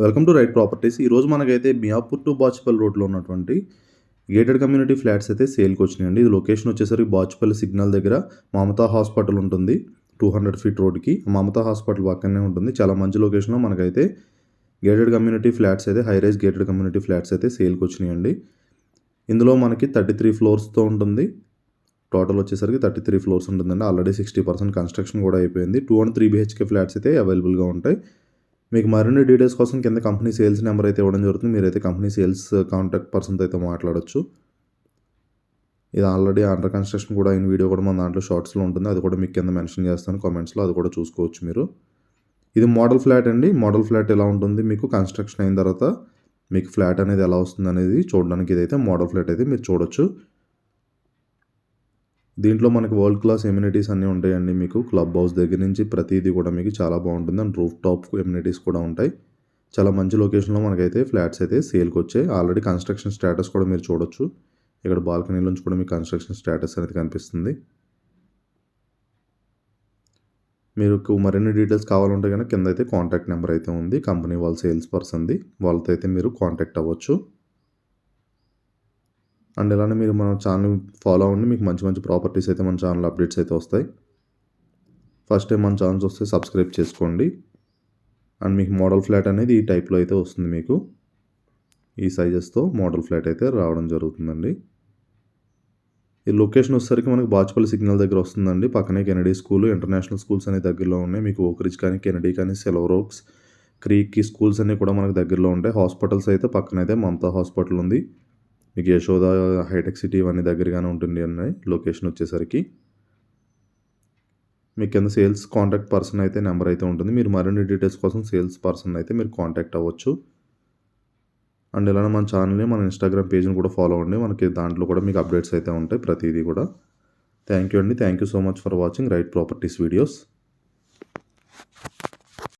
Welcome to right properties. ఈరోజు మనకైతే Miyapur to Bachupally రోడ్లో ఉన్నటువంటి గేటెడ్ కమ్యూనిటీ ఫ్లాట్స్ అయితే సేల్కి వచ్చినాయండి. ఇది లొకేషన్ వచ్చేసరికి బాచుపల్లి సిగ్నల్ దగ్గర మమతా హాస్పిటల్ ఉంటుంది. 200 ఫీట్ రోడ్కి మమతా హాస్పిటల్ పక్కనే ఉంటుంది. చాలా మంచి లొకేషన్లో మనకైతే గేటెడ్ కమ్యూనిటీ ఫ్లాట్స్ అయితే high rise gated community flats అయితే సేల్కి వచ్చినాయండి. ఇందులో మనకి 33 ఫ్లోర్స్తో ఉంటుంది. టోటల్ వచ్చేసరికి 33 ఫ్లోర్స్ ఉంటుందండి. ఆల్రెడీ 60% కన్స్ట్రక్షన్ కూడా అయిపోయింది. 2 అండ్ 3 BHK ఫ్లాట్స్ అయితే అవైలబుల్గా ఉంటాయి. మీకు మరిన్ని డీటెయిల్స్ కోసం కింద కంపెనీ సేల్స్ నెంబర్ అయితే ఇవ్వడం జరుగుతుంది. మీరైతే కంపెనీ సేల్స్ కాంటాక్ట్ పర్సన్తో అయితే మాట్లాడొచ్చు. ఇది ఆల్రెడీ అండర్ కన్స్ట్రక్షన్ కూడా అయిన వీడియో కూడా మన దాంట్లో షార్ట్స్లో ఉంటుంది. అది కూడా మీకు కింద మెన్షన్ చేస్తాను కామెంట్స్లో, అది కూడా చూసుకోవచ్చు మీరు. ఇది మోడల్ ఫ్లాట్ అండి. మోడల్ ఫ్లాట్ ఎలా ఉంటుంది, మీకు కన్స్ట్రక్షన్ అయిన తర్వాత మీకు ఫ్లాట్ అనేది ఎలా వస్తుంది అనేది చూడడానికి ఇదైతే మోడల్ ఫ్లాట్ అయితే మీరు చూడొచ్చు. దీంట్లో మనకి వరల్డ్ క్లాస్ ఎమ్యూనిటీస్ అన్నీ ఉంటాయండి. మీకు క్లబ్ హౌస్ దగ్గర నుంచి ప్రతిదీ కూడా మీకు చాలా బాగుంటుంది. అండ్ రూఫ్ టాప్ ఎమ్యూనిటీస్ కూడా ఉంటాయి. చాలా మంచి లొకేషన్లో మనకైతే ఫ్లాట్స్ అయితే సేల్కి వచ్చాయి. ఆల్రెడీ కన్స్ట్రక్షన్ స్టేటస్ కూడా మీరు చూడొచ్చు. ఇక్కడ బాల్కనీ నుంచి కూడా మీకు కన్స్ట్రక్షన్ స్టేటస్ అనేది కనిపిస్తుంది. మీకు మరిన్ని డీటెయిల్స్ కావాలంటే కనుక కింద అయితే కాంటాక్ట్ నెంబర్ అయితే ఉంది కంపెనీ వాళ్ళ సేల్స్ పర్సన్ది. వాళ్ళతో అయితే మీరు కాంటాక్ట్ అవ్వచ్చు. అండ్ ఇలానే మీరు మన ఛానల్ ఫాలో అవ్వండి. మీకు మంచి మంచి ప్రాపర్టీస్ అయితే మన ఛానల్ అప్డేట్స్ అయితే వస్తాయి. ఫస్ట్ టైం మన ఛానల్స్ వస్తే సబ్స్క్రైబ్ చేసుకోండి. అండ్ మీకు మోడల్ ఫ్లాట్ అనేది ఈ టైప్లో అయితే వస్తుంది. మీకు ఈ సైజెస్తో మోడల్ ఫ్లాట్ అయితే రావడం జరుగుతుందండి. ఈ లొకేషన్ వచ్చేసరికి మనకు బాచుపల్లి సిగ్నల్ దగ్గర వస్తుందండి. పక్కనే కెనడీ స్కూల్, ఇంటర్నేషనల్ స్కూల్స్ అనేవి దగ్గరలో ఉన్నాయి. మీకు ఓక్రిడ్జ్ కానీ, కెనడీ కానీ, సిల్వర్ ఓక్స్, క్రీక్ స్కూల్స్ అన్నీ కూడా మనకు దగ్గరలో ఉంటాయి. హాస్పిటల్స్ అయితే పక్కనైతే మమతా హాస్పిటల్ ఉంది. మీకు యశోద, హైటెక్ సిటీ ఇవన్నీ దగ్గరగానే ఉంటుంది అన్నాయి లొకేషన్ వచ్చేసరికి. మీకు కింద సేల్స్ కాంటాక్ట్ పర్సన్ అయితే నెంబర్ అయితే ఉంటుంది. మీరు మరిన్ని డీటెయిల్స్ కోసం సేల్స్ పర్సన్ అయితే మీరు కాంటాక్ట్ అవ్వచ్చు. అండ్ ఇలానే మన ఛానల్ని, మన ఇన్స్టాగ్రామ్ పేజ్ని కూడా ఫాలో అవ్వండి. మనకి దాంట్లో కూడా మీకు అప్డేట్స్ అయితే ఉంటాయి ప్రతిదీ కూడా. థ్యాంక్ యూ అండి. Thank you so much for watching right properties videos.